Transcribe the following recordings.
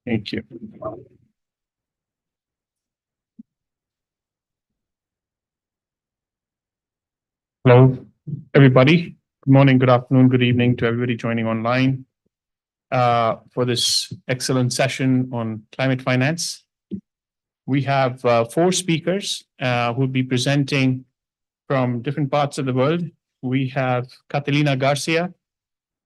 Thank you. Hello, everybody. Good morning, good afternoon, good evening to everybody joining online for this excellent session on climate finance. We have four speakers who will be presenting from different parts of the world. We have Catalina Garcia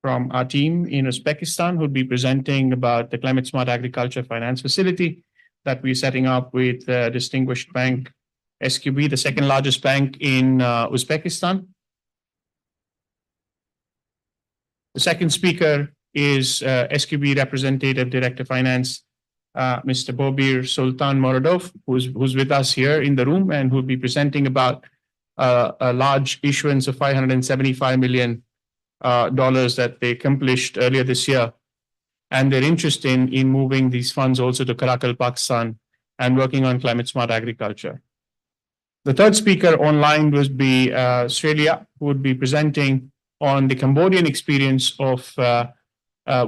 from our team in Uzbekistan, who will be presenting about the Climate Smart Agriculture Finance Facility that we're setting up with distinguished bank SQB, the second largest bank in Uzbekistan. The second speaker is SQB Representative Director Finance, Mr. Bobir Sultan Moradov, who's with us here in the room and who'll be presenting about a large issuance of $575 million that they accomplished earlier this year, and their interest in moving these funds also to Karakal, Pakistan, and working on climate smart agriculture. The third speaker online would be Australia, who would be presenting on the Cambodian experience of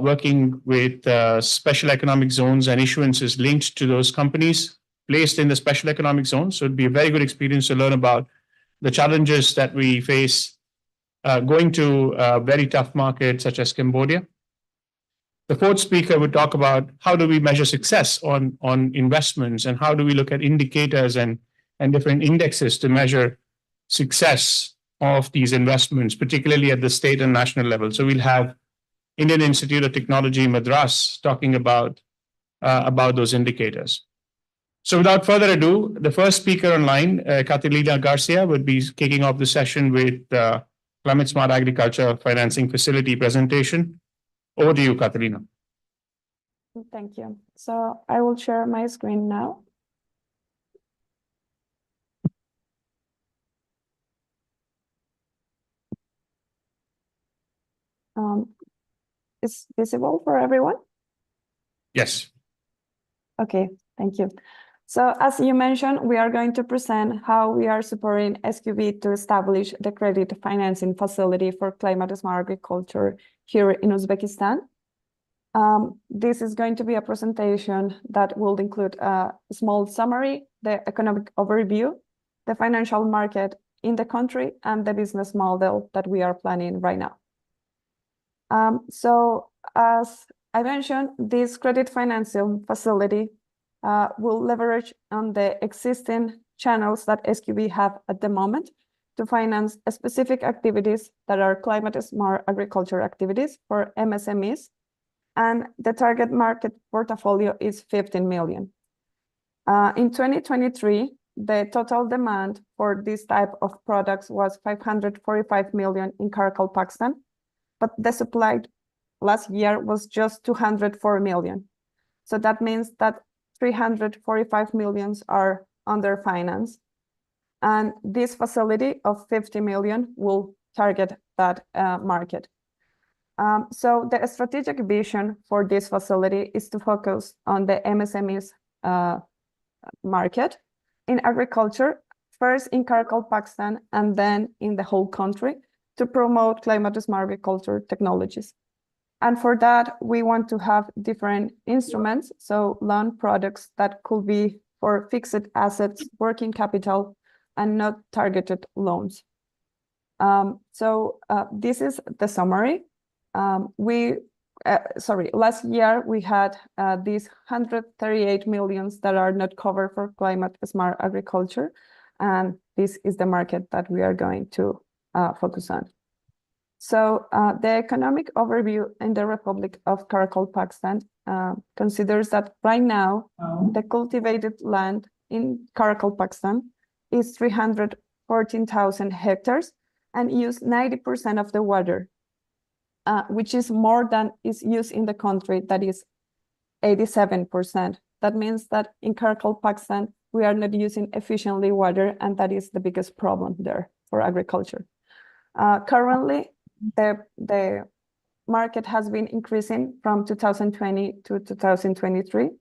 working with special economic zones and issuances linked to those companies placed in the special economic zone. So it'd be a very good experience to learn about the challenges that we face going to a very tough market such as Cambodia. The fourth speaker would talk about how do we measure success on investments, and how do we look at indicators and different indexes to measure success of these investments, particularly at the state and national level. So we'll have Indian Institute of Technology, Madras, talking about those indicators. So without further ado, the first speaker online, Catalina Garcia, would be kicking off the session with Climate Smart Agriculture Financing Facility presentation. Over to you, Catalina. Thank you. So I will share my screen now. Is visible for everyone? Yes. Okay, thank you. So as you mentioned, we are going to present how we are supporting SQB to establish the credit financing facility for climate smart agriculture here in Uzbekistan. This is going to be a presentation that will include a small summary, the economic overview, the financial market in the country, and the business model that we are planning right now. So as I mentioned, this credit financing facility will leverage on the existing channels that SQB have at the moment to finance specific activities that are climate smart agriculture activities for MSMEs. And the target market portfolio is 15 million. In 2023, the total demand for this type of products was 545 million in Karakal, Pakistan, but the supply last year was just 204 million. So that means that 345 millions are under finance. And this facility of 50 million will target that market. So the strategic vision for this facility is to focus on the MSMEs market in agriculture, first in Karakal, Pakistan, and then in the whole country to promote climate smart agriculture technologies. And for that, we want to have different instruments, so loan products that could be for fixed assets, working capital, and not targeted loans. This is the summary. Last year we had these 138 millions that are not covered for climate smart agriculture, and this is the market that we are going to focus on. So the economic overview in the Republic of Karakal, Pakistan considers that right now the cultivated land in Karakal, Pakistan is 314,000 hectares and use 90% of the water, which is more than is used in the country, that is 87%. That means that in Karakal, Pakistan, we are not using efficiently water, and that is the biggest problem there for agriculture. Currently, the market has been increasing from 2020 to 2023,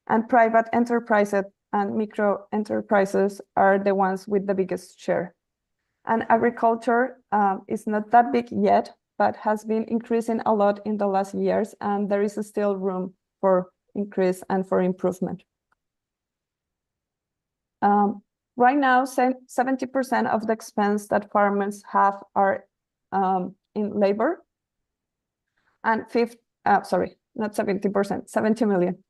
and private enterprises and micro enterprises are the ones with the biggest share. And agriculture is not that big yet, but has been increasing a lot in the last years, and there is still room for increase and for improvement. Right now, 70% of the expense that farmers have are in labor, and not 70%, 70 million.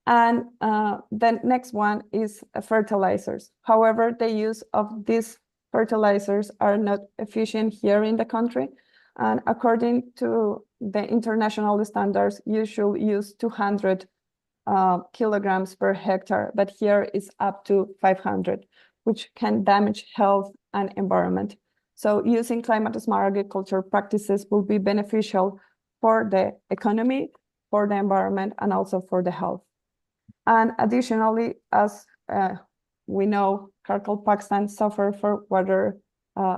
And the next one is fertilizers. However, the use of these fertilizers are not efficient here in the country. And according to the international standards, you should use 200 kilograms per hectare, but here is up to 500, which can damage health and environment. So using climate-smart agriculture practices will be beneficial for the economy, for the environment, and also for the health. And additionally, as we know, Karakalpakstan suffer for water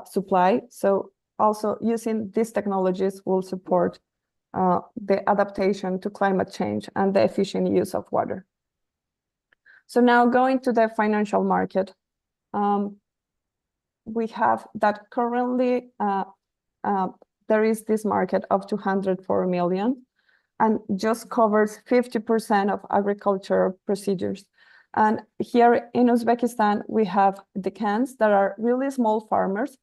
supply. So also using these technologies will support the adaptation to climate change and the efficient use of water. So now going to the financial market, we have that currently there is this market of 204 million and just covers 50% of agricultural procedures. And here in Uzbekistan, we have decans that are really small farmers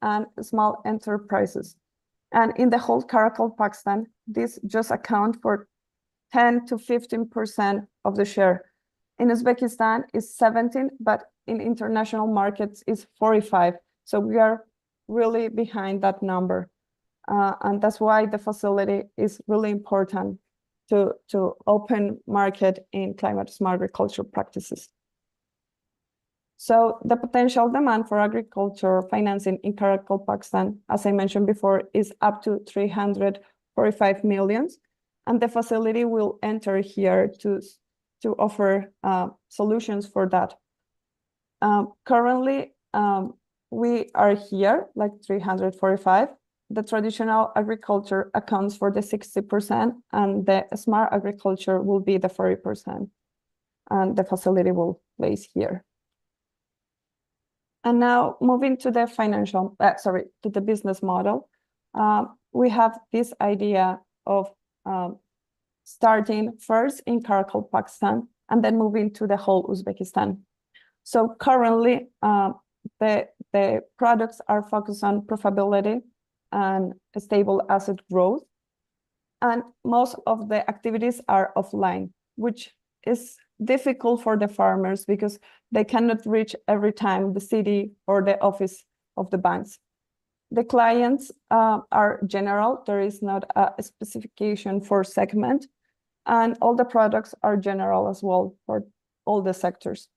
and small enterprises. And in the whole Karakalpakstan, this just account for 10 to 15% of the share. In Uzbekistan is 17, but in international markets is 45. So we are really behind that number. And that's why the facility is really important to open market in climate-smart agriculture practices. So the potential demand for agriculture financing in Karakalpakstan, as I mentioned before, is up to 345 million. And the facility will enter here to offer solutions for that. Currently, we are here like 345. The traditional agriculture accounts for the 60%, and the smart agriculture will be the 40%. And the facility will place here. And now moving to the to the business model, we have this idea of starting first in Karakalpakstan and then moving to the whole Uzbekistan. So currently, the products are focused on profitability and stable asset growth. And most of the activities are offline, which is difficult for the farmers because they cannot reach every time the city or the office of the banks. The clients are general. There is not a specification for segment, and all the products are general as well for all the sectors.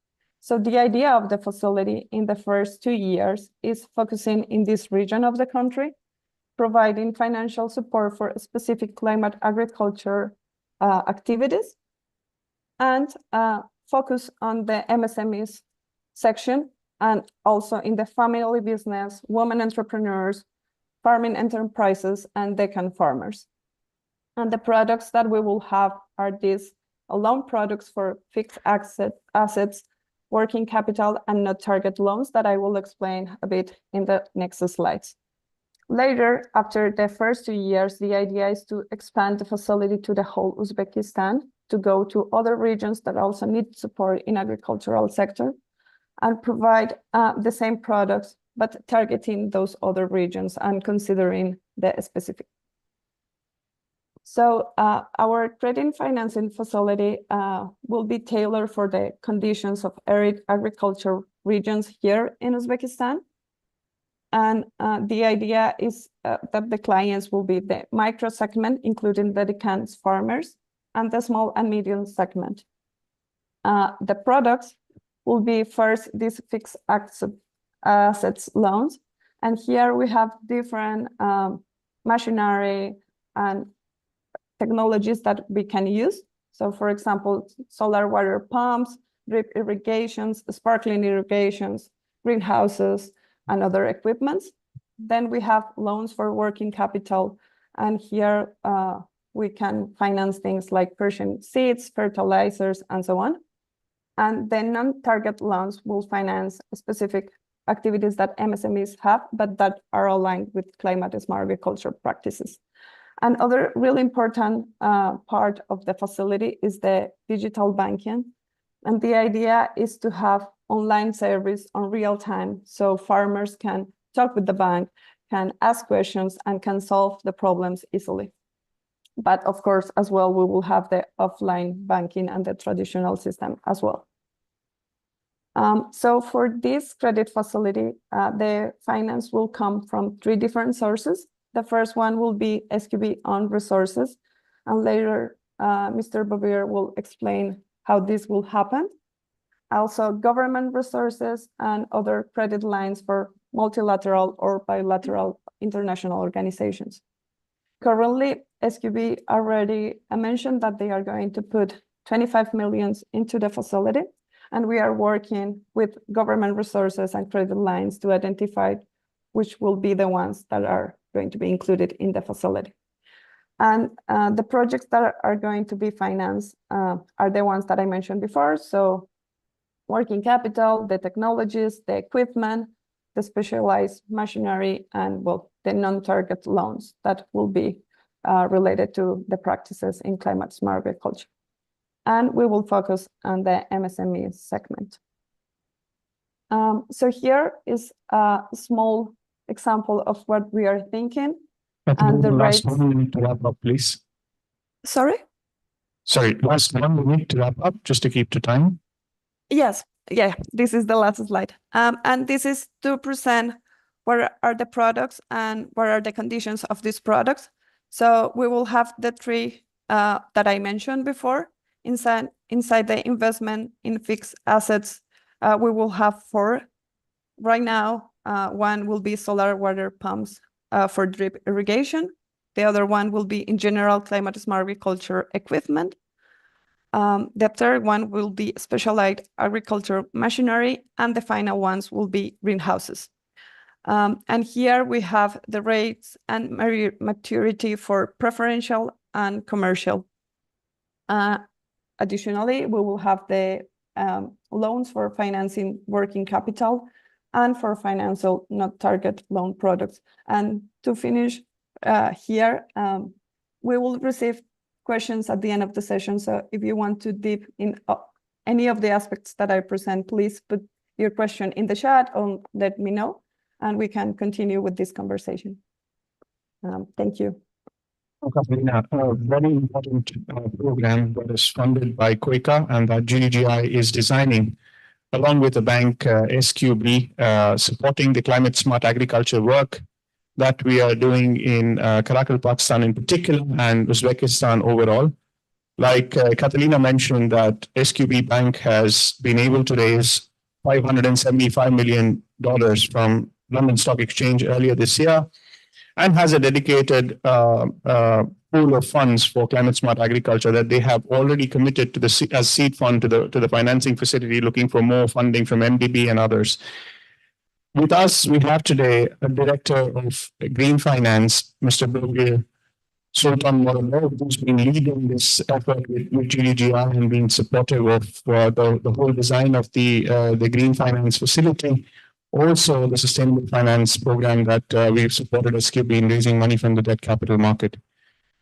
So the idea of the facility in the first 2 years is focusing in this region of the country, providing financial support for specific climate agriculture activities, and focus on the MSMEs section, and also in the family business, women entrepreneurs, farming enterprises, and decan farmers. And the products that we will have are these loan products for fixed assets, working capital, and not target loans that I will explain a bit in the next slides. Later, after the first 2 years, the idea is to expand the facility to the whole Uzbekistan, to go to other regions that also need support in agricultural sector, and provide the same products, but targeting those other regions and considering the specific. So our credit financing facility will be tailored for the conditions of arid agriculture regions here in Uzbekistan. And the idea is that the clients will be the micro segment, including the decans farmers, and the small and medium segment. The products will be first these fixed assets loans. And here we have different machinery and technologies that we can use. So for example, solar water pumps, drip irrigations, sparkling irrigations, greenhouses, and other equipments. Then we have loans for working capital. And here we can finance things like Persian seeds, fertilizers, and so on. And then non-target loans will finance specific activities that MSMEs have, but that are aligned with climate-smart agriculture practices. And other really important part of the facility is the digital banking. And the idea is to have online service on real time, so farmers can talk with the bank, can ask questions, and can solve the problems easily. But of course, as well, we will have the offline banking and the traditional system as well. So for this credit facility, the finance will come from 3 different sources. The first one will be SQB owned resources, and later Mr. Bobir will explain how this will happen. Also government resources and other credit lines for multilateral or bilateral international organizations. Currently, SQB already mentioned that they are going to put 25 million into the facility, and we are working with government resources and credit lines to identify which will be the ones that are going to be included in the facility. And the projects that are going to be financed are the ones that I mentioned before. So working capital, the technologies, the equipment, the specialized machinery, and well, the non-target loans that will be related to the practices in climate smart agriculture. And we will focus on the MSME segment. So here is a small example of what we are thinking. And the last rates. 1 minute to wrap up, please. Sorry? Sorry, last 1 minute to wrap up, just to keep the time. Yes, yeah, this is the last slide. And this is to present what are the products and what are the conditions of these products. So we will have the 3 that I mentioned before. Inside the investment in fixed assets, we will have 4. Right now, one will be solar water pumps for drip irrigation. The other one will be in general climate smart agriculture equipment. The third one will be specialized agriculture machinery, and the final ones will be greenhouses. And here we have the rates and maturity for preferential and commercial. Additionally, we will have the loans for financing working capital and for financial not target loan products. And to finish here, we will receive questions at the end of the session. So if you want to deep in any of the aspects that I present, please put your question in the chat or let me know, and we can continue with this conversation. Thank you. Catalina, a very important program that is funded by KUICA and that GDGI is designing, along with the bank SQB, supporting the climate smart agriculture work that we are doing in Karachi, Pakistan in particular, and Uzbekistan overall. Like Catalina mentioned, that SQB Bank has been able to raise $575 million from London Stock Exchange earlier this year, and has a dedicated pool of funds for climate smart agriculture that they have already committed to as seed fund to the financing facility, looking for more funding from MDB and others. With us, we have today a director of Green Finance, Mr. Bobir Sultan Moradov, who's been leading this effort with GDGI and being supportive of the whole design of the Green Finance facility. Also, the sustainable finance program that we've supported SQB in raising money from the debt capital market.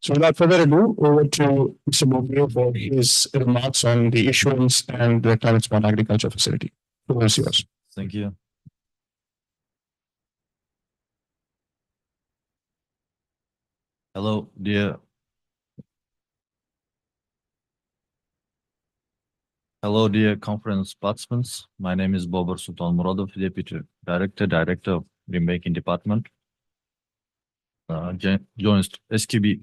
So without further ado, over to Mr. Bobir for his remarks on the issuance and the climate smart agriculture facility. The floor is yours. Thank you. Hello, dear conference participants. My name is Bobir Sultan Moradov, Deputy Director of Green Banking Department. Joins SQB.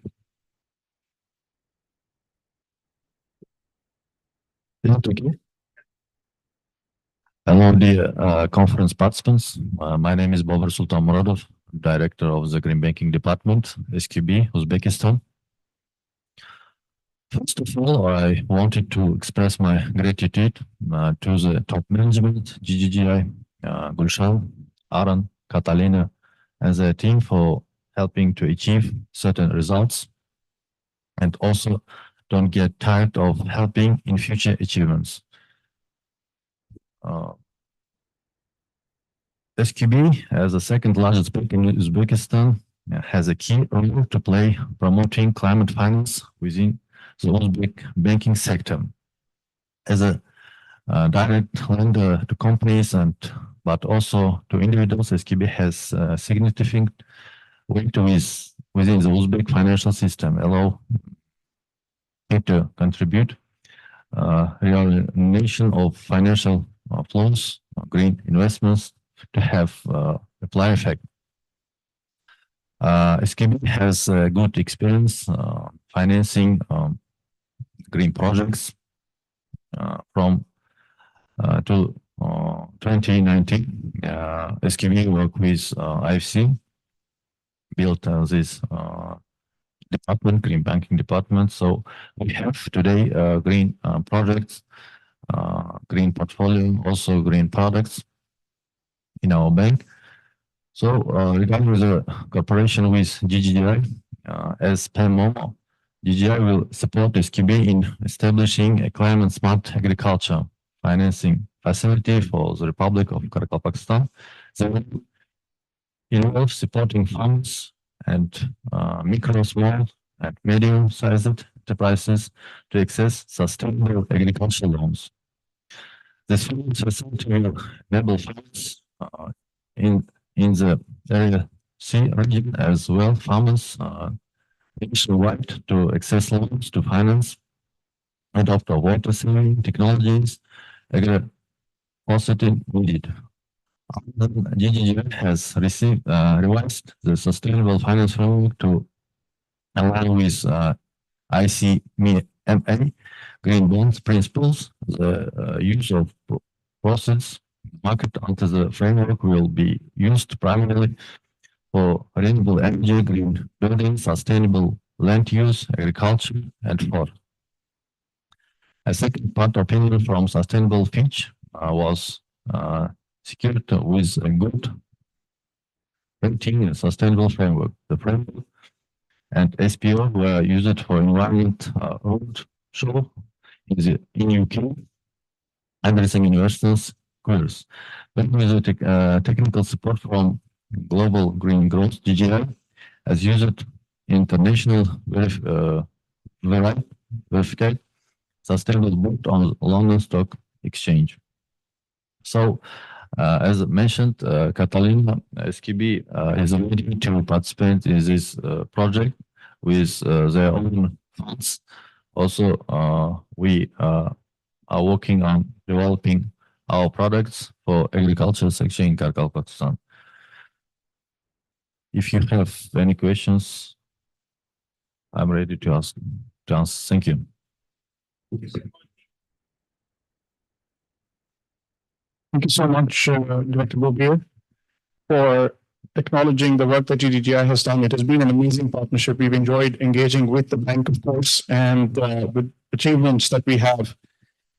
Hello, dear conference participants. My name is Bobir Sultan Moradov, Director of the Green Banking Department, SQB, Uzbekistan. First of all, I wanted to express my gratitude to the top management, GGGI, Gulshan, Aran, Catalina, and the team for helping to achieve certain results, and also don't get tired of helping in future achievements. SQB, as the second largest bank in Uzbekistan, has a key role to play promoting climate finance within the Uzbek banking sector. As a direct lender to companies but also to individuals, SKB has significant weight within the Uzbek financial system, allow it to contribute realization of financial flows, green investments to have apply effect. SKB has good experience financing green projects from to 2019. SKB worked with IFC, built this department, green banking department. So we have today green projects, green portfolio, also green products in our bank. So regarding the cooperation with GGI, as PEMOMO, GGI will support SKB in establishing a climate smart agriculture financing facility for the Republic of Karakalpakstan. They will involve supporting farmers and micro, small, and medium-sized enterprises to access sustainable agricultural loans. This facility will enable farmers in the Area C region as well, farmers nationwide to access loans to finance, adopt water saving technologies, agri-positive needed. GGI has received revised the sustainable finance framework to align with ICMA green bonds principles. The use of process market under the framework will be used primarily for renewable energy, green building, sustainable land use, agriculture, and for. A second part opinion from Sustainable Fitch was secured with a good rating and sustainable framework. The framework and SPO were used for environment road show in UK, addressing investors' queries. But with technical support from Global Green Growth, GGI has used international verified sustainable bond on London Stock Exchange. So, as mentioned, Catalina SKB is ready to participate in this project with their own funds. Also, we are working on developing our products for agricultural section in Karakalpakstan. If you have any questions, I'm ready to answer. Thank you. Thank you so much, Director Bobir, for acknowledging the work that GGI has done. It has been an amazing partnership. We've enjoyed engaging with the bank, of course, and the achievements that we have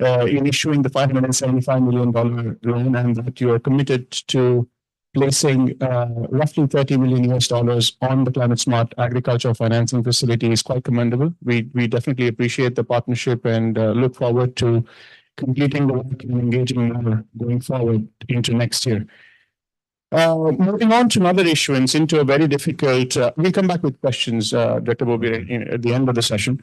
in issuing the $575 million loan, and that you are committed to placing roughly $30 million on the Climate Smart Agriculture Financing Facility is quite commendable. We definitely appreciate the partnership and look forward to completing the work and engaging more going forward into next year. Moving on to another issuance into a very difficult, we'll come back with questions, Dr. Bobir, at the end of the session.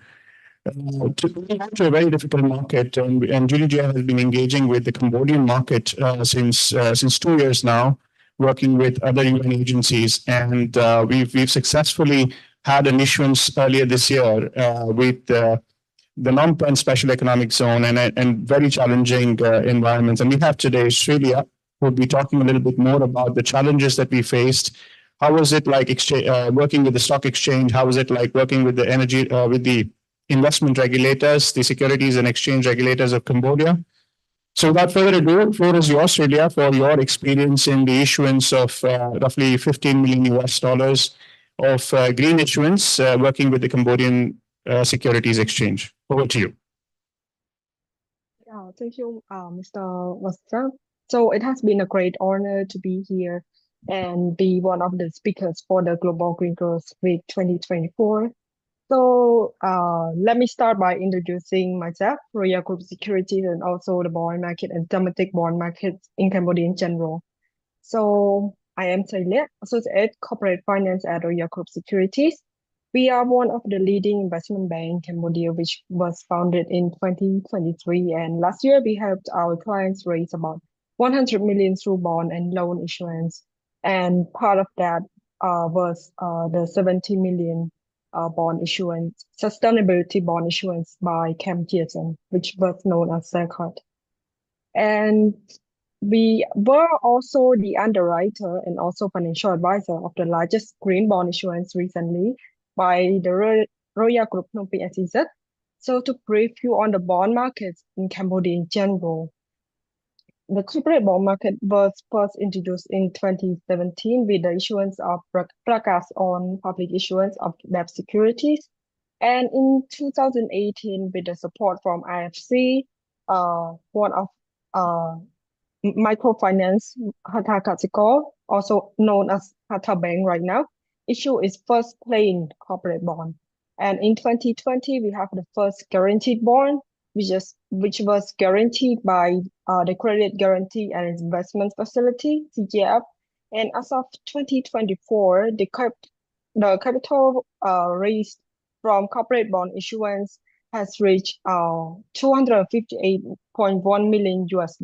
To a very difficult market, and GGI has been engaging with the Cambodian market since 2 years now, working with other UN agencies, and we've successfully had an issuance earlier this year with the Phnom Penh Special Economic Zone and very challenging environments. And we have today Australia, who'll be talking a little bit more about the challenges that we faced. How was it like working with the stock exchange? How was it like working with the energy, with the investment regulators, the securities and exchange regulators of Cambodia? So without further ado, the floor is yours, Australia, for your experience in the issuance of roughly $15 million of green issuance, working with the Cambodian Securities Exchange. Over to you. Yeah, thank you, Mr. Wassam. So it has been a great honor to be here and be one of the speakers for the Global Green Growth Week 2024. So let me start by introducing myself, Royal Group Securities, and also the bond market and thematic bond markets in Cambodia in general. So I am Taylor, Associate Corporate Finance at Royal Group Securities. We are one of the leading investment bank in Cambodia, which was founded in 2023. And last year, we helped our clients raise about 100 million through bond and loan issuance. And part of that was the 70 million bond issuance, sustainability bond issuance by Cam TSM, which was known as CERCOT. And we were also the underwriter and also financial advisor of the largest green bond issuance recently by the Royal Group Phnom Penh SEZ. So to brief you on the bond markets in Cambodia in general, the corporate bond market was first introduced in 2017 with the issuance of Prakas on public issuance of debt securities. And in 2018, with the support from IFC, one of microfinance, Hatha Kasikorn, also known as Hatha Bank right now, issued its first plain corporate bond. And in 2020, we have the first guaranteed bond, which was guaranteed by the Credit Guarantee and Investment Facility, CGF. And as of 2024, the capital raised from corporate bond issuance has reached $258.1 million US.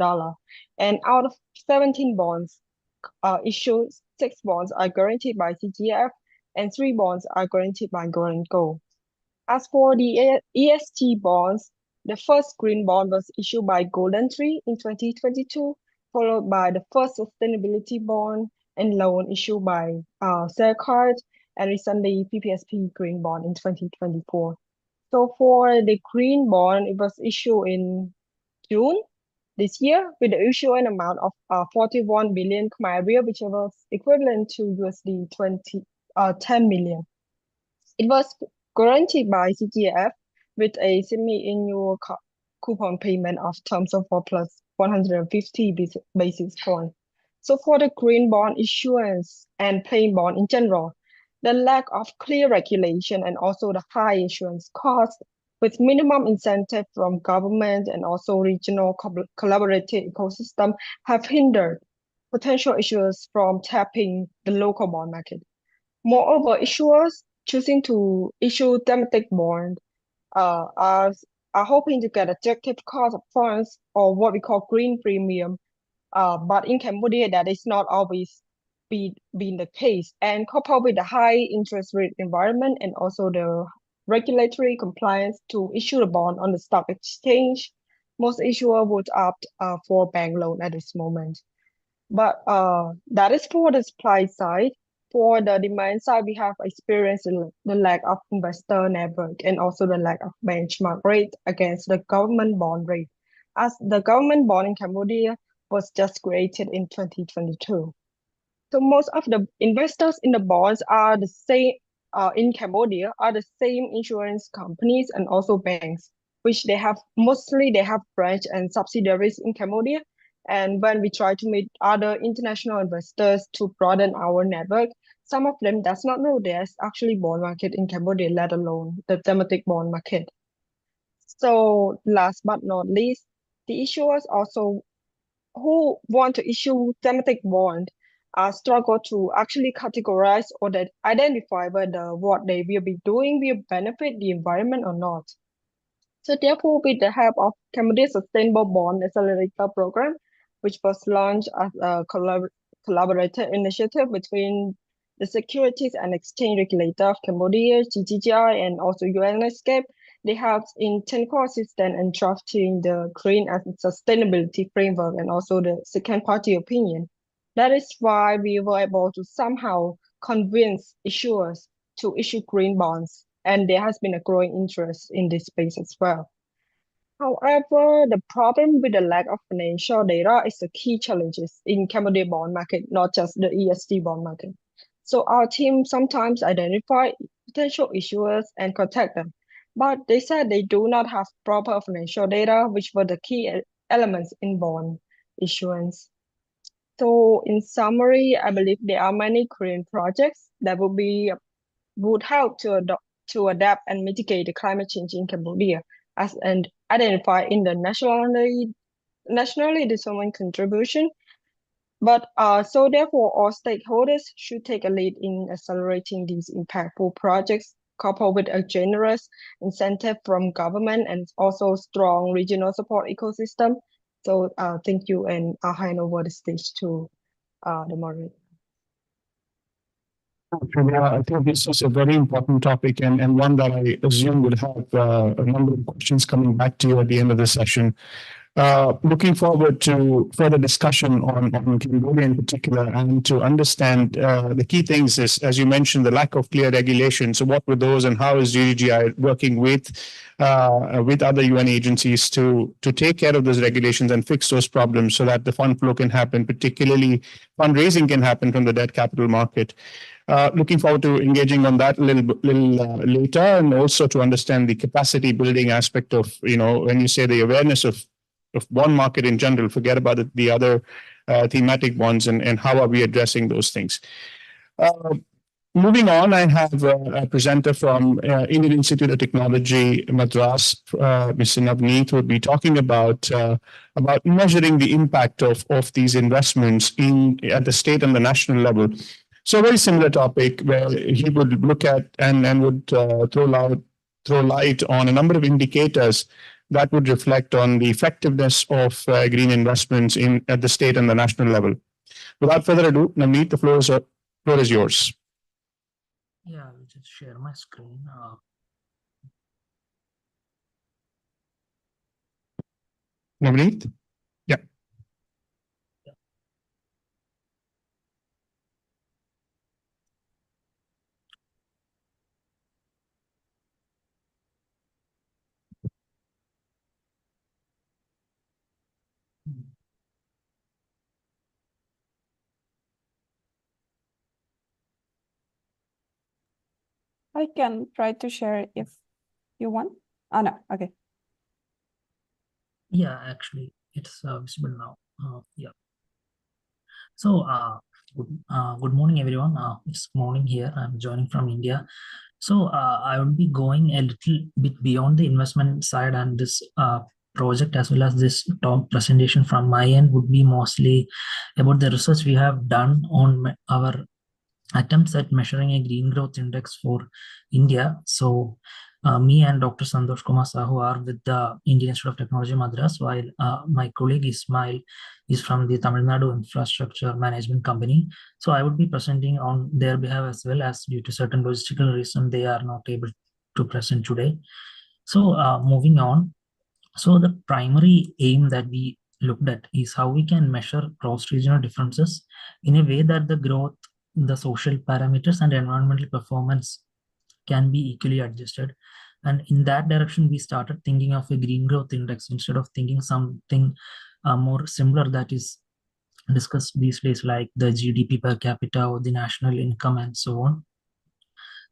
And out of 17 bonds issued, 6 bonds are guaranteed by CGF and 3 bonds are guaranteed by Gorenco. As for the ESG bonds, the first green bond was issued by Golden Tree in 2022, followed by the first sustainability bond and loan issued by CERCOT, and recently PPSP green bond in 2024. So for the green bond, it was issued in June this year with the issuing amount of 41 billion Khmer Rial, which was equivalent to USD 10 million. It was guaranteed by CGF with a semi-annual coupon payment of terms of 4 plus 150 basis points. So for the green bond issuance and plain bond in general, the lack of clear regulation and also the high issuance cost with minimum incentive from government and also regional collaborative ecosystem have hindered potential issuers from tapping the local bond market. Moreover, issuers choosing to issue thematic bond are hoping to get attractive cost of funds or what we call green premium. But in Cambodia, that is not always been the case. And coupled with the high interest rate environment and also the regulatory compliance to issue a bond on the stock exchange, most issuers would opt for bank loan at this moment. But that is for the supply side. For the demand side, we have experienced the lack of investor network and also the lack of benchmark rate against the government bond rate, as the government bond in Cambodia was just created in 2022. So most of the investors in the bonds are the same in Cambodia are the same insurance companies and also banks, which they have branch and subsidiaries in Cambodia. And when we try to meet other international investors to broaden our network, some of them does not know there's actually bond market in Cambodia, let alone the thematic bond market. So last but not least, the issuers also who want to issue thematic bond struggle to actually categorize or that identify whether what they will be doing will benefit the environment or not. So therefore, with the help of Cambodia Sustainable Bond Accelerator Program, which was launched as a collaborative initiative between the Securities and Exchange Regulator of Cambodia, GGGI, and also UNESCAP, they helped in technical assistance and drafting the green and sustainability framework and also the second party opinion. That is why we were able to somehow convince issuers to issue green bonds, and there has been a growing interest in this space as well. However, the problem with the lack of financial data is the key challenges in Cambodia bond market, not just the ESG bond market. So our team sometimes identify potential issuers and contact them, but they said they do not have proper financial data, which were the key elements in bond issuance. So in summary, I believe there are many Korean projects that would help to adapt and mitigate the climate change in Cambodia and identify in the nationally determined contribution But so therefore, all stakeholders should take a lead in accelerating these impactful projects, coupled with a generous incentive from government and also strong regional support ecosystem. So thank you, and I'll hand over the stage to the moderator. I think this is a very important topic and one that I assume would have a number of questions coming back to you at the end of the session. Looking forward to further discussion on Cambodia in particular and to understand the key things is, as you mentioned, the lack of clear regulation. So what were those and how is GGGI working with other UN agencies to take care of those regulations and fix those problems so that the fund flow can happen, particularly fundraising can happen from the debt capital market. Looking forward to engaging on that a little later, and also to understand the capacity building aspect of, when you say the awareness of bond market in general, forget about the other thematic ones, and how are we addressing those things. Moving on, I have a presenter from Indian Institute of Technology, Madras, Mr. Navneet, who will be talking about measuring the impact of these investments at the state and the national level. So a very similar topic where he would look at and would throw light on a number of indicators that would reflect on the effectiveness of green investments at the state and the national level. Without further ado, Navneet, the floor is yours. Yeah, I'll just share my screen. Navneet? Yeah. I can try to share if you want. Oh, no, okay. Yeah, actually, it's visible now. Yeah. So, good morning, everyone. It's morning here. I'm joining from India. So, I will be going a little bit beyond the investment side, and this project, as well as this talk presentation from my end, would be mostly about the research we have done on our attempts at measuring a green growth index for India. So me and Dr. Santosh Kumar Sahu are with the Indian Institute of Technology, Madras, while my colleague Ismail is from the Tamil Nadu Infrastructure Management Company. So I would be presenting on their behalf, as well as due to certain logistical reasons, they are not able to present today. So moving on. So the primary aim that we looked at is how we can measure cross-regional differences in a way that the growth, the social parameters, and environmental performance can be equally adjusted. And in that direction, we started thinking of a green growth index instead of thinking something more similar that is discussed these days, like the GDP per capita or the national income and so on.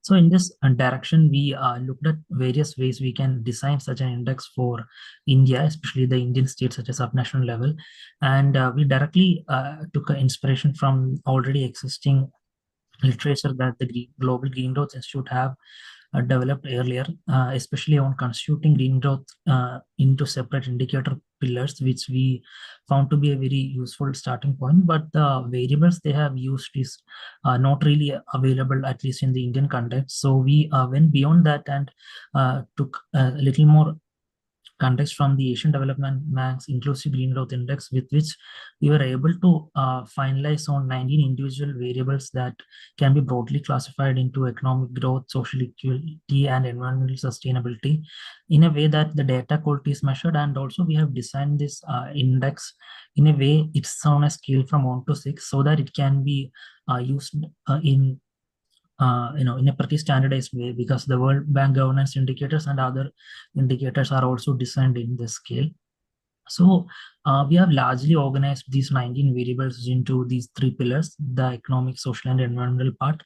So in this direction, we looked at various ways we can design such an index for India, especially the Indian states at a subnational level. And we directly took inspiration from already existing literature that the Global Green Growth Institute have developed earlier, especially on constituting green growth into separate indicator pillars, which we found to be a very useful starting point. But the variables they have used is not really available, at least in the Indian context. So we went beyond that and took a little more context from the Asian Development Bank's Inclusive Green Growth Index, with which we were able to finalize on 19 individual variables that can be broadly classified into economic growth, social equality, and environmental sustainability in a way that the data quality is measured. And also we have designed this index in a way it's on a scale from 1 to 6 so that it can be used in in a pretty standardized way, because the World Bank governance indicators and other indicators are also designed in this scale. So we have largely organized these 19 variables into these three pillars: the economic, social, and environmental part.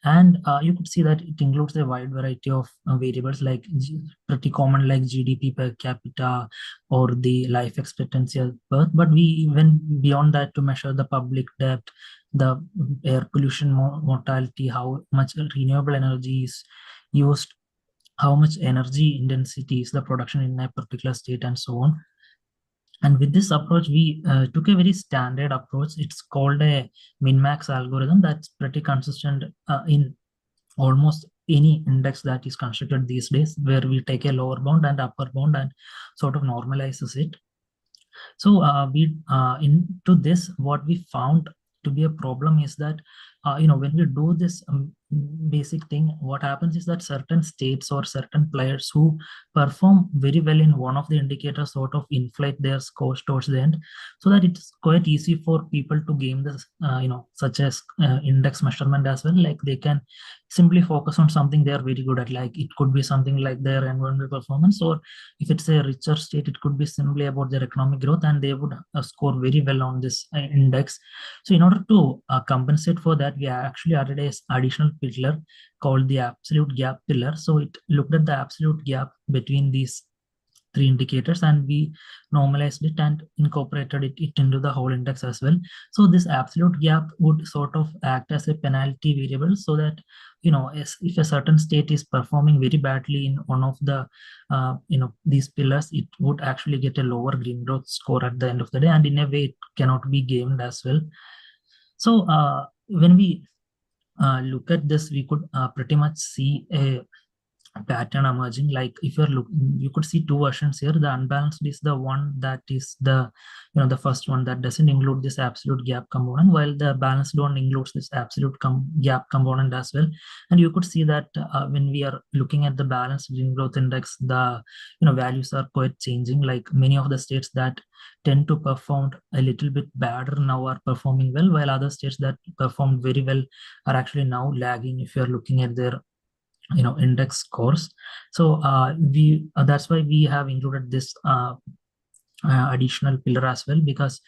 And you could see that it includes a wide variety of variables, like pretty common, like GDP per capita or the life expectancy at birth. But we went beyond that to measure the public debt, the air pollution mortality, how much renewable energy is used, how much energy intensity is the production in a particular state, and so on. And with this approach, we took a very standard approach. It's called a min-max algorithm that's pretty consistent in almost any index that is constructed these days, where we take a lower bound and upper bound and sort of normalizes it. So we into this, what we found to be a problem is that when we do this basic thing, what happens is that certain states or certain players who perform very well in one of the indicators sort of inflate their scores towards the end, so that it's quite easy for people to game this such as index measurement as well. Like they can simply focus on something they are very good at, like it could be something like their environmental performance, or if it's a richer state, it could be simply about their economic growth, and they would score very well on this index. So in order to compensate for that, we actually added a additional pillar called the absolute gap pillar. So it looked at the absolute gap between these three indicators, and we normalized it and incorporated it into the whole index as well. So this absolute gap would sort of act as a penalty variable, so that if a certain state is performing very badly in one of the these pillars, it would actually get a lower green growth score at the end of the day, and in a way it cannot be gamed as well. So when we look at this, we could pretty much see a pattern emerging. Like if you're looking, you could see two versions here. The unbalanced is the one that is the the first one that doesn't include this absolute gap component, while the balanced one includes this absolute gap component as well. And you could see that when we are looking at the balanced green growth index, the values are quite changing. Like many of the states that tend to perform a little bit better now are performing well, while other states that performed very well are actually now lagging if you're looking at their index scores. So that's why we have included this additional pillar as well, because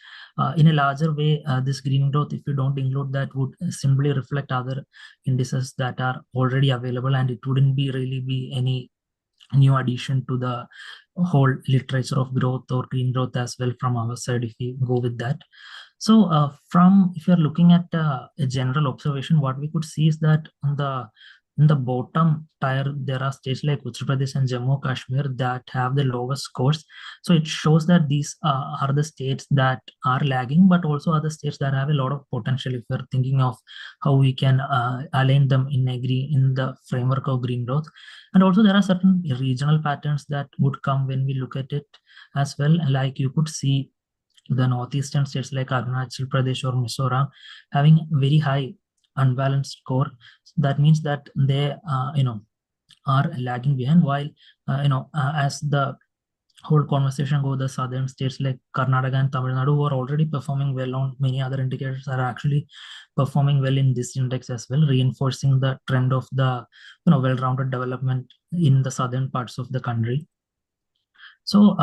in a larger way, this green growth, if you don't include that, would simply reflect other indices that are already available, and it wouldn't really be any new addition to the whole literature of growth or green growth as well from our side if we go with that. So if you're looking at a general observation, what we could see is that in the bottom tier, there are states like Uttar Pradesh and Jammu Kashmir that have the lowest scores. So it shows that these are the states that are lagging, but also other states that have a lot of potential if we're thinking of how we can align them in the framework of green growth. And also there are certain regional patterns that would come when we look at it as well. Like you could see the northeastern states like Arunachal Pradesh or Mizoram having very high unbalanced score. That means that they are lagging behind, while as the whole conversation goes, the southern states like Karnataka and Tamil Nadu, who are already performing well on many other indicators, are actually performing well in this index as well, reinforcing the trend of the well-rounded development in the southern parts of the country. So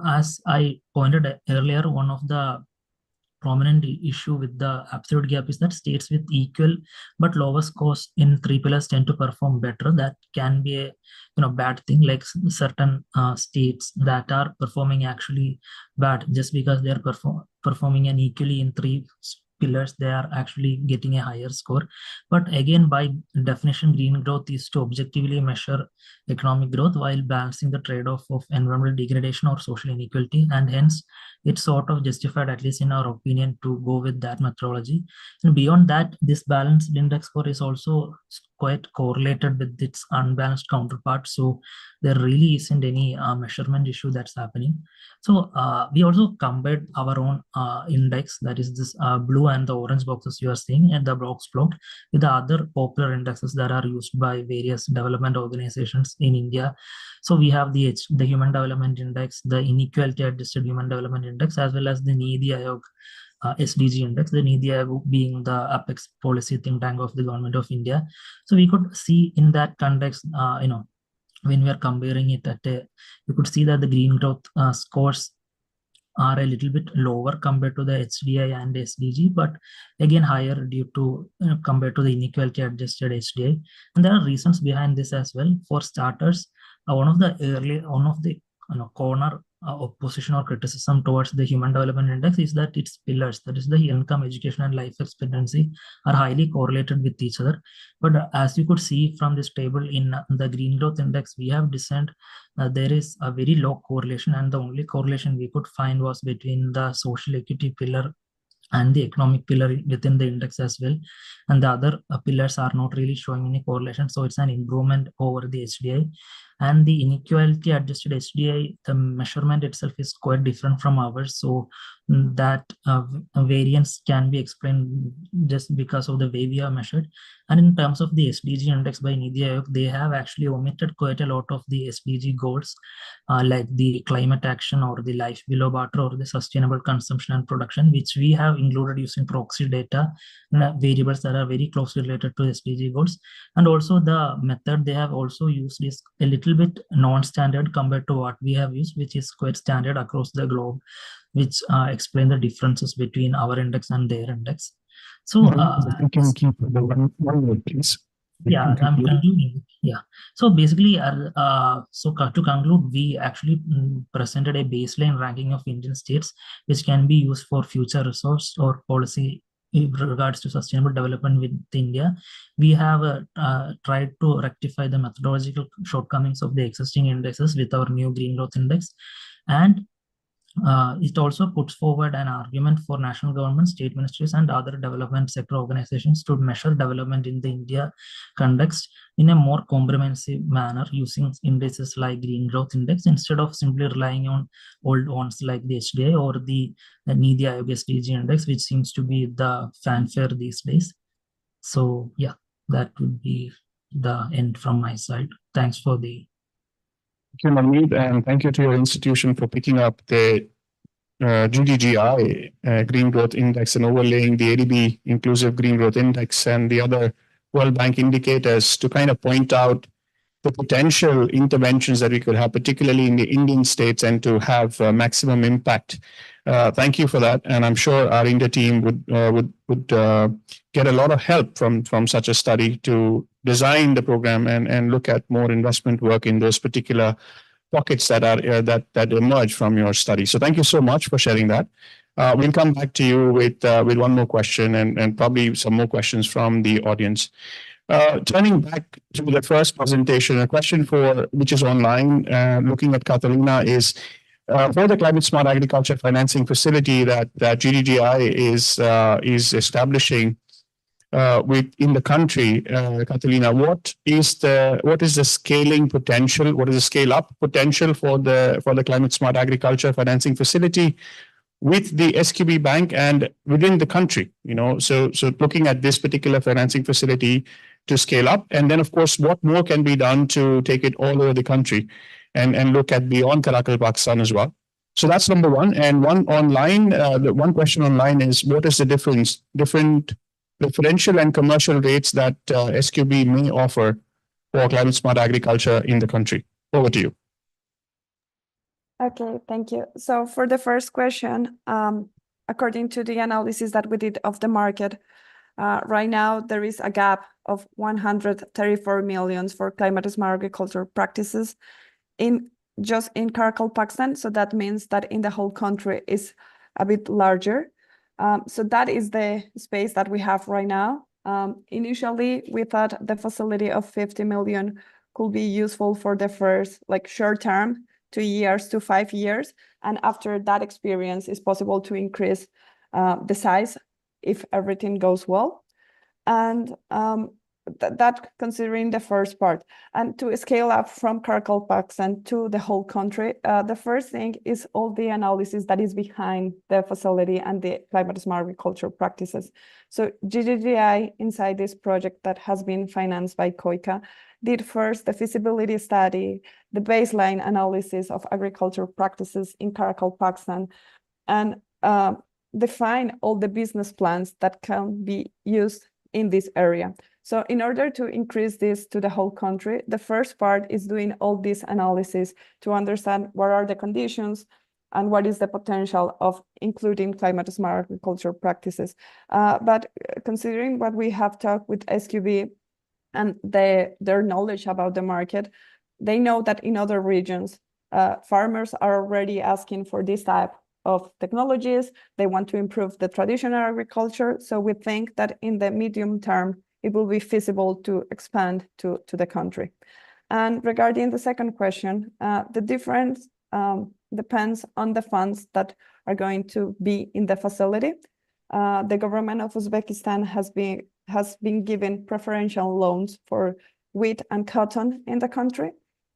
as I pointed earlier, one of the prominent issue with the absolute gap is that states with equal but lower scores in three pillars tend to perform better. That can be a bad thing, like certain states that are performing actually bad just because they are performing unequally in three pillars, they are actually getting a higher score. But again, by definition, green growth is to objectively measure economic growth while balancing the trade-off of environmental degradation or social inequality, and hence it's sort of justified, at least in our opinion, to go with that methodology. And beyond that, this balanced index score is also quite correlated with its unbalanced counterpart, so there really isn't any measurement issue that's happening. So we also compared our own index, that is this blue and the orange boxes you are seeing and the box plot, with the other popular indexes that are used by various development organizations in India. So we have the Human Development Index, the Inequality Adjusted Human Development Index, as well as the Niti Aayog SDG index, the Niti Aayog being the apex policy think tank of the government of India. So we could see in that context, when we are comparing it you could see that the green growth scores are a little bit lower compared to the HDI and SDG, but again higher due to compared to the inequality adjusted HDI. And there are reasons behind this as well. For starters, one of the corner opposition or criticism towards the Human Development Index is that its pillars, that is the income, education, and life expectancy, are highly correlated with each other. But as you could see from this table in the Green Growth Index, we have descent. There is a very low correlation, and the only correlation we could find was between the social equity pillar and the economic pillar within the index as well, and the other pillars are not really showing any correlation. So it's an improvement over the HDI, and the inequality adjusted HDI, the measurement itself is quite different from ours. So that variance can be explained just because of the way we are measured. And in terms of the SDG index by Niti Aayog, they have actually omitted quite a lot of the SDG goals, like the climate action or the life below water or the sustainable consumption and production, which we have included using proxy data, variables that are very closely related to SDG goals. And also the method they have also used is a little bit non-standard compared to what we have used, which is quite standard across the globe, which explain the differences between our index and their index. So you can keep the one word, please. yeah, I'm concluding. Yeah. So basically, to conclude, we actually presented a baseline ranking of Indian states, which can be used for future resource or policy in regards to sustainable development with India. We have tried to rectify the methodological shortcomings of the existing indexes with our new Green Growth Index. And it also puts forward an argument for national government, state ministries, and other development sector organizations to measure development in the India context in a more comprehensive manner using indices like Green Growth Index instead of simply relying on old ones like the HDI or the Niti Aayog SDG Index, which seems to be the fanfare these days. So yeah, that would be the end from my side. Thanks for the Thank you, Navneet, and thank you to your institution for picking up the GGGI Green Growth Index and overlaying the ADB Inclusive Green Growth Index and the other World Bank indicators to kind of point out the potential interventions that we could have, particularly in the Indian states, and to have maximum impact. Thank you for that, and I'm sure our India team would get a lot of help from such a study to design the program and look at more investment work in those particular pockets that are that emerge from your study. So thank you so much for sharing that. We'll come back to you with one more question and probably some more questions from the audience. Turning back to the first presentation, a question which is online, looking at Catalina, is for the Climate Smart Agriculture Financing Facility that GGGI is establishing in the country, Catalina, what is the scaling potential? What is the scale up potential for the Climate Smart Agriculture Financing Facility with the SQB Bank and within the country? So looking at this particular financing facility to scale up, and then of course, what more can be done to take it all over the country and look at beyond Karachi, Pakistan as well. So that's number one. And one question online is, what is the different differential and commercial rates that SQB may offer for climate smart agriculture in the country? Over to you. Okay, thank you. So for the first question, according to the analysis that we did of the market, right now there is a gap of 134 million for climate smart agriculture practices just in Karachi, Pakistan. So that means that in the whole country is a bit larger. So that is the space that we have right now. Initially, we thought the facility of 50 million could be useful for the first short term, 2 years to 5 years. And after that experience, it's possible to increase the size if everything goes well. And that considering the first part. And to scale up from Karachi, Pakistan to the whole country, the first thing is all the analysis that is behind the facility and the climate smart agriculture practices. So GGGI inside this project that has been financed by KOICA did first the feasibility study, the baseline analysis of agriculture practices in Karachi, Pakistan, and define all the business plans that can be used in this area. So in order to increase this to the whole country, the first part is doing all this analysis to understand what are the conditions and what is the potential of including climate smart agriculture practices. But considering what we have talked with SQB and their knowledge about the market, they know that in other regions, farmers are already asking for this type of technologies. They want to improve the traditional agriculture. So we think that in the medium term, it will be feasible to expand to the country. And regarding the second question, the difference depends on the funds that are going to be in the facility. The government of Uzbekistan has been given preferential loans for wheat and cotton in the country.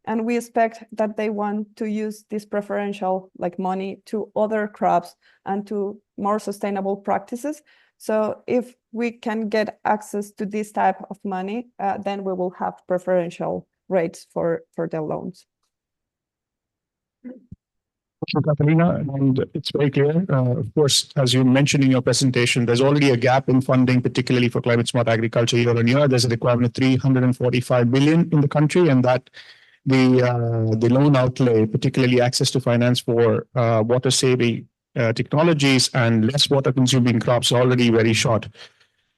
And we expect that they want to use this preferential money to other crops and to more sustainable practices. So if we can get access to this type of money, then we will have preferential rates for the loans. Thank you, Catalina, and it's very clear. Of course, as you mentioned in your presentation, there's already a gap in funding, particularly for climate smart agriculture year on year. There's a requirement of 345 billion in the country, and that the loan outlay, particularly access to finance for water saving technologies and less water consuming crops, are already very short.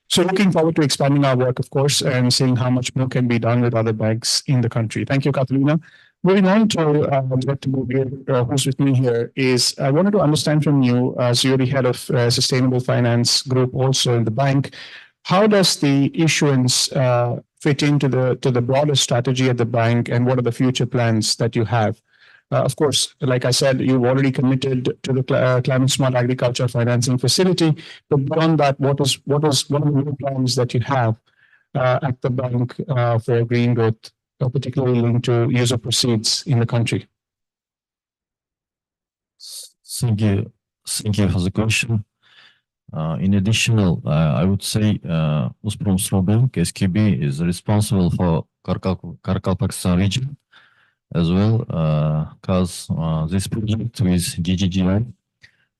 So looking forward to expanding our work, of course, and seeing how much more can be done with other banks in the country. Thank you, Catalina. Moving on to Dr. Bobir, who's with me here, is I wanted to understand from you, as you're the head of Sustainable Finance Group also in the bank, how does the issuance fit into the broader strategy at the bank, and what are the future plans that you have? Of course, like I said, you've already committed to the climate smart agriculture financing facility. But beyond that, what are the new plans that you have at the bank for green growth, particularly linked to use of proceeds in the country? Thank you. Thank you for the question. In addition, I would say Uzprom SKB is responsible for Karakalpakstan region as well, because this project with GGGI,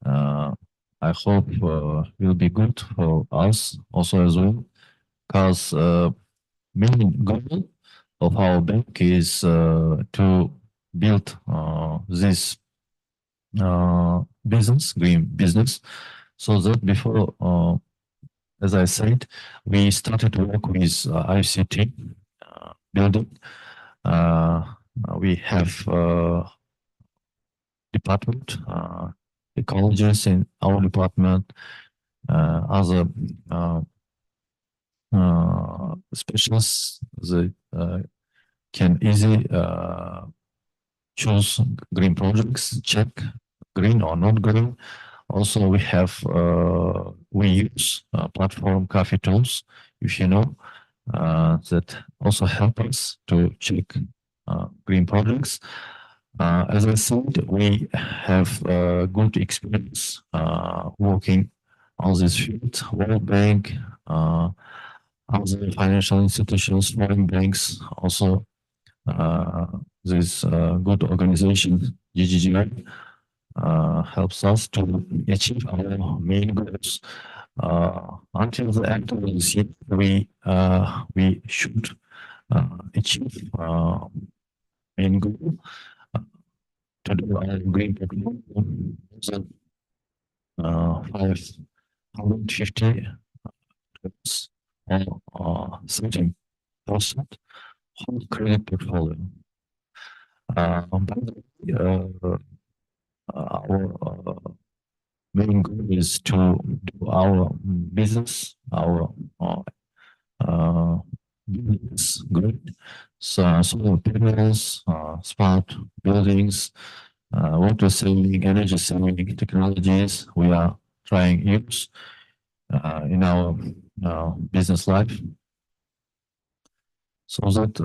I hope will be good for us also as well, because main goal of our bank is to build this green business, so that before, as I said, we started to work with ICT building. We have department, ecologists in our department, other specialists that can easily choose green projects, check green or not green. Also, we use platform Coffee Tools, if you know, that also help us to check green projects. As I said, we have good experience working on this field. World Bank, other financial institutions, foreign banks, also this good organization, GGGI, helps us to achieve our main goals. Until the end of this year, we should achieve main goal to do our green portfolio more than 550 or 30% whole credit portfolio. Our main goal is to do our business, our business good. So solar panels, smart buildings, water saving, energy saving technologies we are trying use in our business life. So that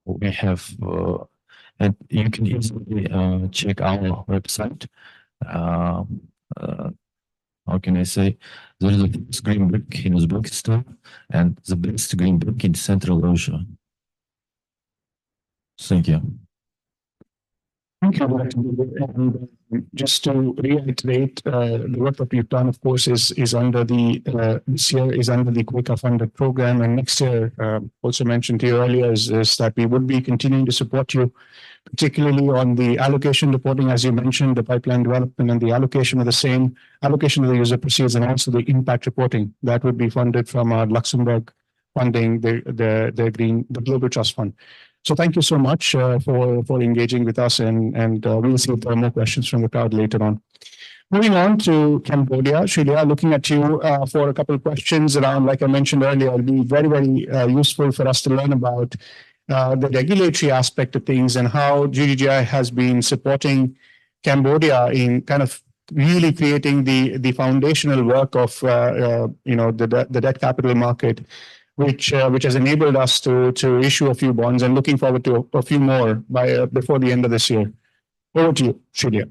we have, and you can easily check our website. How can I say? There is a best green brick in Uzbekistan and the best green brick in Central Asia. Thank you. Thank you, Dr. Bobir. And just to reiterate, the work that we've done, of course, is under this year is under the Quicker funded program, and next year, also mentioned here earlier, is that we would be continuing to support you, particularly on the allocation reporting, as you mentioned, the pipeline development and the allocation of the user proceeds, and also the impact reporting that would be funded from our Luxembourg funding, the Global Trust Fund. So thank you so much for engaging with us, and we'll see if there are more questions from the crowd later on. Moving on to Cambodia, Shelia, looking at you for a couple of questions around, like I mentioned earlier, it'll be very useful for us to learn about the regulatory aspect of things and how GGGI has been supporting Cambodia in kind of really creating the foundational work of the debt capital market, which has enabled us to issue a few bonds, and looking forward to a few more before the end of this year. Over to you, Shelia.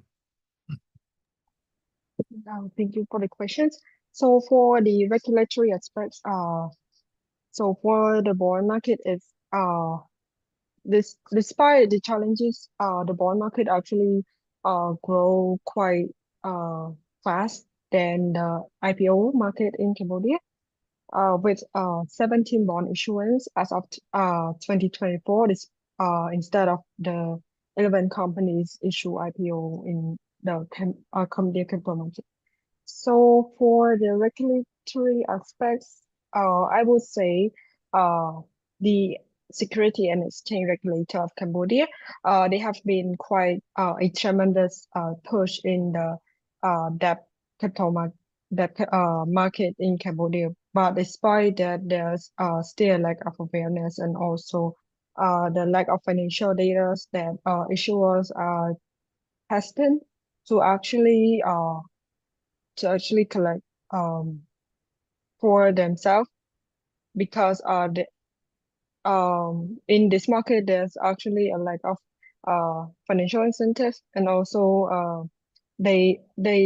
Thank you for the questions. So for the regulatory aspects, so for the bond market, it's despite the challenges, the bond market actually grow quite fast than the IPO market in Cambodia, with 17 bond issuance as of 2024. Instead of the 11 companies issue IPO in the Cambodia capital market. So for the regulatory aspects, I would say the Security and Exchange Regulator of Cambodia, they have been quite a tremendous push in the debt capital market in Cambodia. But despite that, there's still a lack of awareness and also the lack of financial data that issuers are hesitant to actually collect for themselves, because in this market there's actually a lack of financial incentives, and also they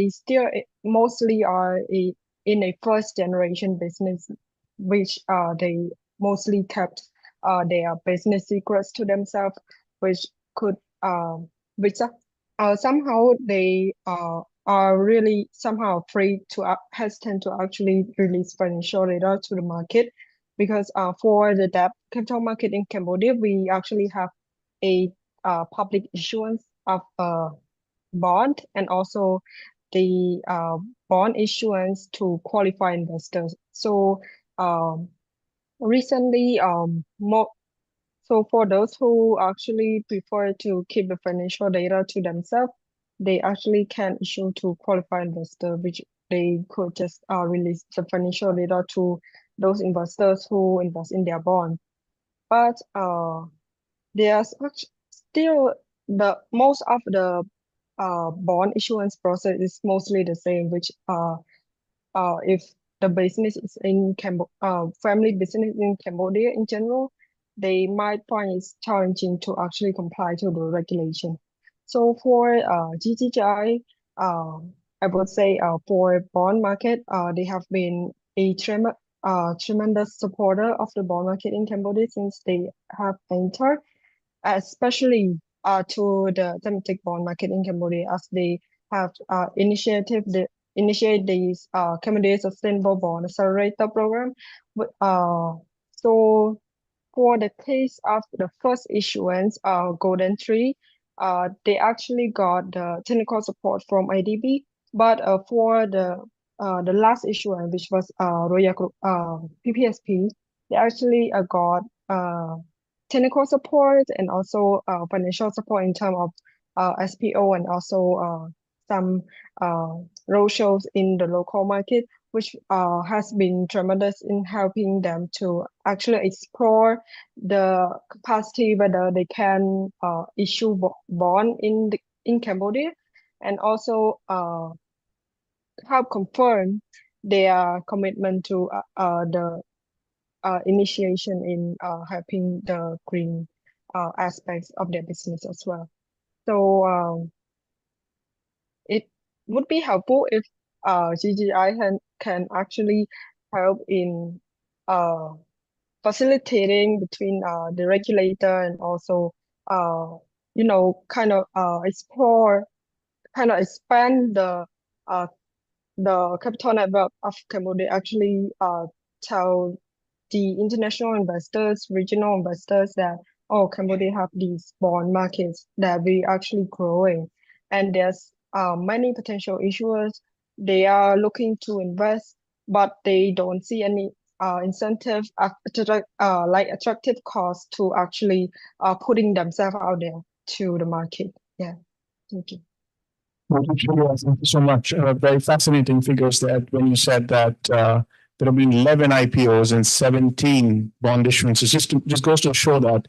still mostly are in a first generation business, which they mostly kept their business secrets to themselves, which could which somehow they are really somehow afraid to hesitant to actually release financial data to the market, because for the debt capital market in Cambodia, we actually have a public issuance of a bond, and also the bond issuance to qualified investors. So recently, so for those who actually prefer to keep the financial data to themselves, they actually can issue to qualified investor, which they could just release the financial data to those investors who invest in their bond. But there's still most of the bond issuance process is mostly the same, which if the business is in family business in Cambodia in general, they might find it challenging to actually comply to the regulation. So for GGGI, I would say for bond market, they have been a tremendous supporter of the bond market in Cambodia since they have entered, especially to the domestic bond market in Cambodia, as they have initiate these Cambodia Sustainable Bond Accelerator program. So for the case of the first issuance, Golden Tree, they actually got the technical support from IDB, but for the last issuance, which was Royal Group PPSP, they actually got technical support and also financial support in terms of SPO, and also some roadshows in the local market, which has been tremendous in helping them to actually explore the capacity whether they can issue bond in Cambodia, and also help confirm their commitment to the initiation in helping the green aspects of their business as well. So it would be helpful if GGI can actually help in facilitating between the regulator and also kind of expand the capital network of Cambodia, actually tell the international investors, regional investors that, oh, Cambodia have these bond markets that we actually growing, and there's many potential issuers. They are looking to invest, but they don't see any incentive, like attractive cost to actually putting themselves out there to the market. Yeah, thank you. Thank you so much. Very fascinating figures there when you said that there have been 11 IPOs and 17 bond issuances. Just goes to show that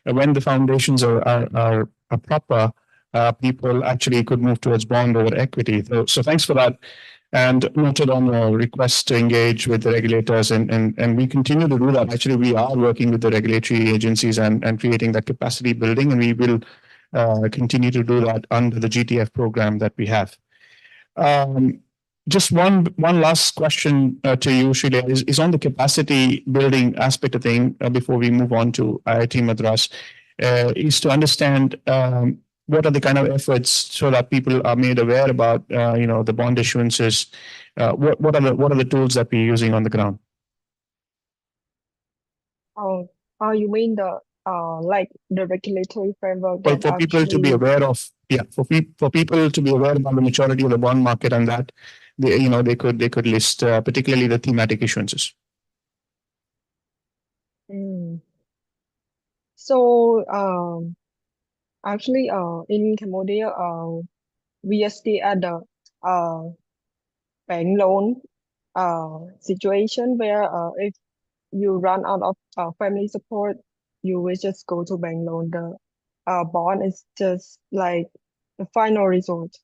when the foundations are proper, people actually could move towards bond over equity. So thanks for that. And noted on your request to engage with the regulators, and we continue to do that. Actually, we are working with the regulatory agencies and creating that capacity building, and we will continue to do that under the GTF program that we have. Just one last question to you, Srilay, is on the capacity building aspect of thing before we move on to IIT Madras, is to understand what are the kind of efforts so that people are made aware about the bond issuances. What are the tools that we're using on the ground? Oh, you mean the like the regulatory framework Well, that for people to be actually aware of, for people to be aware about the maturity of the bond market and that they could list particularly the thematic issuances. So actually in Cambodia we are still at the bank loan situation where if you run out of family support, you will just go to bank loan. The bond is just like the final resort,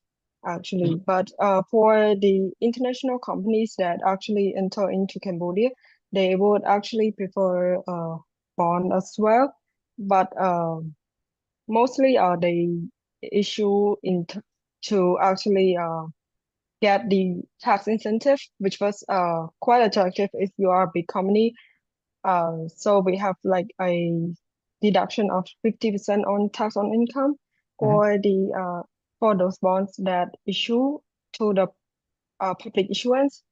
actually. But for the international companies that actually enter into Cambodia, they would actually prefer bond as well. But mostly they issue to actually get the tax incentive, which was quite attractive if you are a big company. So we have like a deduction of 50% on tax on income for the for those bonds that issue to the public issuance.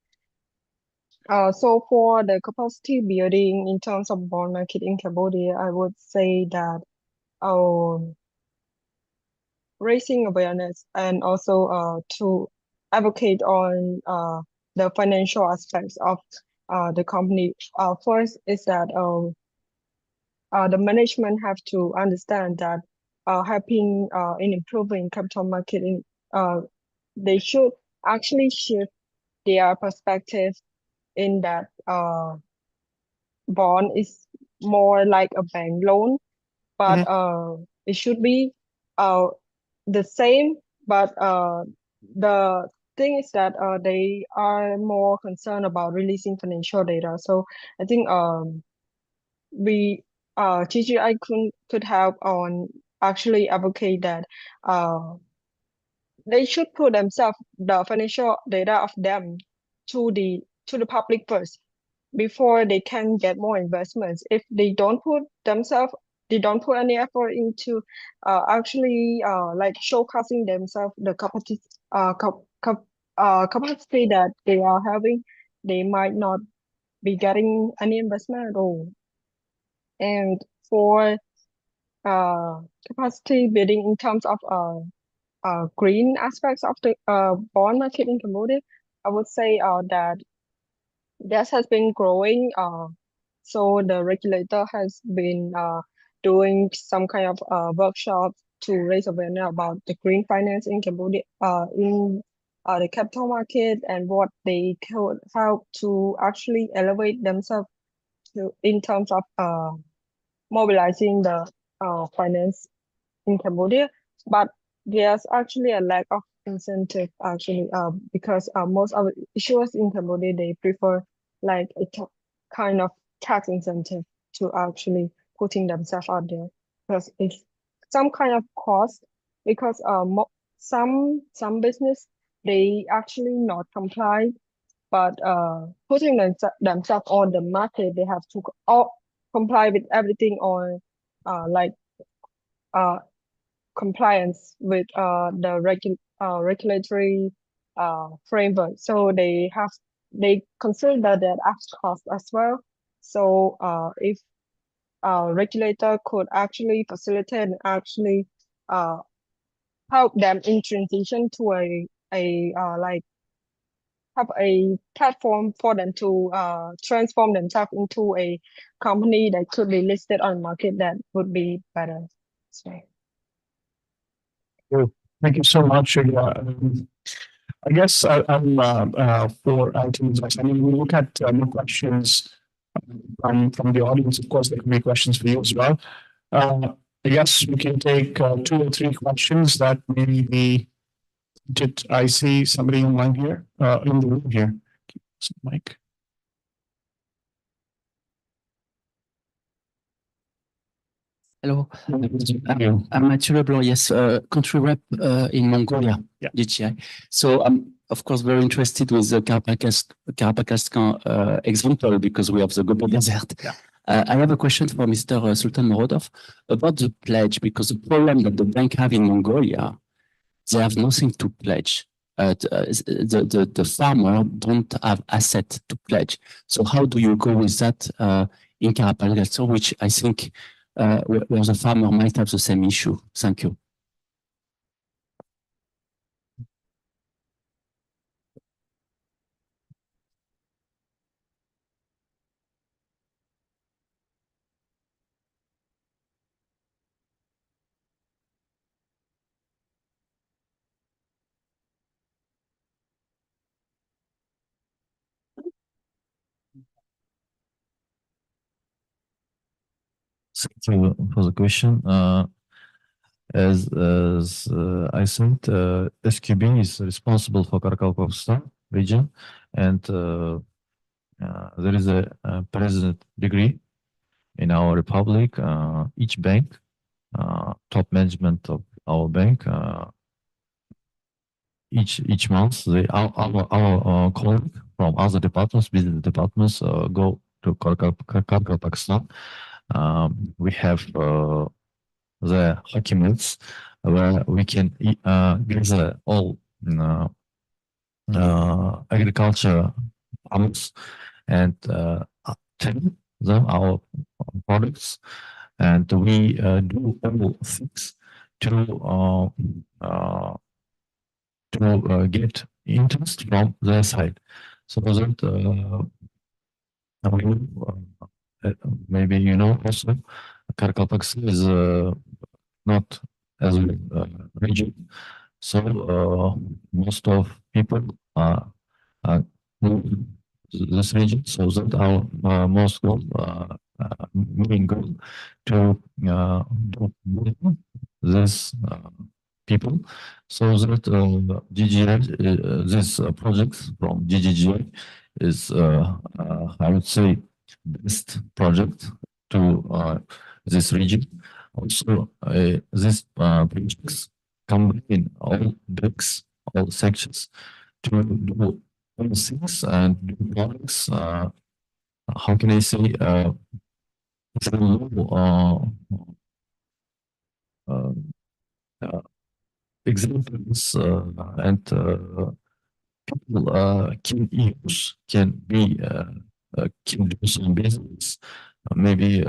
So for the capacity building in terms of bond market in Cambodia, I would say that raising awareness and also to advocate on the financial aspects of the company. First is that the management have to understand that helping in improving capital market they should actually shift their perspective in that bond is more like a bank loan, but it should be the same, but the thing is that they are more concerned about releasing financial data. So I think we GGI could help on actually advocate that they should put themselves the financial data of them to the public first before they can get more investments. If they don't put any effort into actually like showcasing themselves the capacity capacity that they are having, they might not be getting any investment at all. And for capacity building in terms of green aspects of the bond market in Cambodia, I would say that this has been growing. So the regulator has been doing some kind of workshops to raise awareness about the green finance in Cambodia, in the capital market, and what they could help to actually elevate themselves in terms of mobilizing the finance in Cambodia. But there's actually a lack of incentive actually because most of the issuers in Cambodia, they prefer like a kind of tax incentive to actually putting themselves out there because it's some kind of cost, because some business, they actually not comply, but putting themselves on the market, they have to comply with everything on like compliance with the regulatory framework. So they consider that as cost as well. So if regulator could actually facilitate and actually help them in transition to a like have a platform for them to transform themselves into a company that could be listed on the market, that would be better. So, Thank you so much. I guess for items, I mean, we look at more questions from the audience. Of course, there can be questions for you as well. I guess we can take 2 or 3 questions that may be. Did I see somebody online here, in the room here? Mike. Hello, Hello. I'm Mathieu Leblanc, yes, country rep in Mongolia, Yeah. GTI. So I'm of course very interested with the Karapakastan example because we have the Gobi Desert. Yeah. I have a question for Mr. Sultan Morodov about the pledge, because the problem that the bank have in Mongolia, they have nothing to pledge. The farmer don't have asset to pledge. So how do you go with that in Karapakastan, which I think where the farmer might have the same issue? Thank you. Thank you for the question. As I said, SQB is responsible for Karakalpakstan region, and there is a president degree in our republic. Each bank, top management of our bank, each month, our colleague from other departments, business departments, go to Karakalpakstan. We have the documents where we can gather all agriculture farms and tell them our products, and we do all things to get interest from their side, so that maybe you know also Karakalpakstan is not as a region, so most of people move this region, so that our most goal, main goal, to do this people, so that GGI, this project from GGGI is I would say best project to this region. Also, these projects combine all banks, all sections to do all things and do products. How can I say? Examples and people can use, can do some business, maybe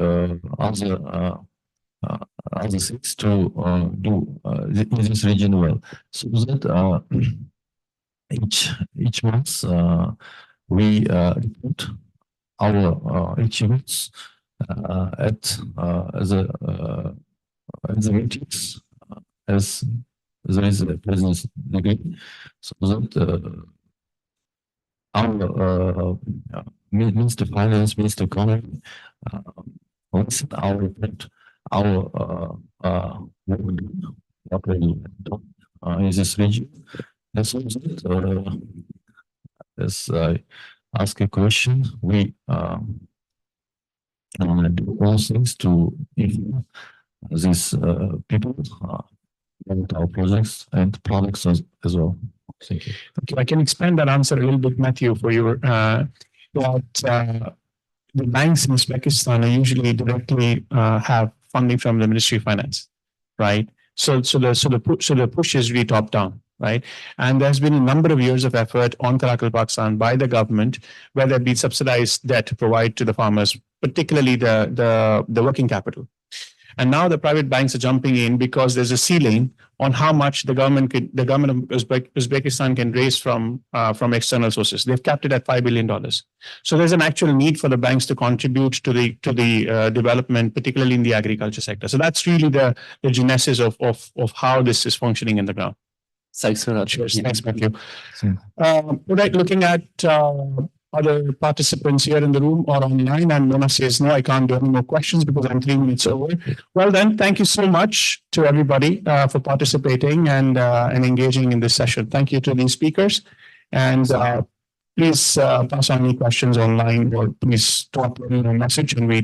other things to do in this region well, so that each month we report our achievements at the meetings, as there is a business degree, so that our Minister of Finance, Minister of Economy, listen our report, our what we do in this region, and so that as I ask a question, we do all things to inform these people about our projects and products as well. Thank you. Okay, I can expand that answer a little bit, Matthew, for you. That the banks in Uzbekistan are usually directly have funding from the Ministry of Finance, right? So the push is really top down, right? And there's been a number of years of effort on Karakalpakstan by the government, where there'd be subsidized debt to provide to the farmers, particularly the working capital. And now the private banks are jumping in because there's a ceiling on how much the government of Uzbekistan can raise from external sources. They've capped it at $5 billion. So there's an actual need for the banks to contribute to the development, particularly in the agriculture sector. So that's really the genesis of how this is functioning in the ground. Thanks a lot. Cheers. Yeah. Thanks, Matthew. Right, looking at other participants here in the room or online, and Mona says, no, I can't do any more questions because I'm 3 minutes over. Well then, thank you so much to everybody for participating and engaging in this session. Thank you to these speakers. And please pass on any questions online or please drop me a message and we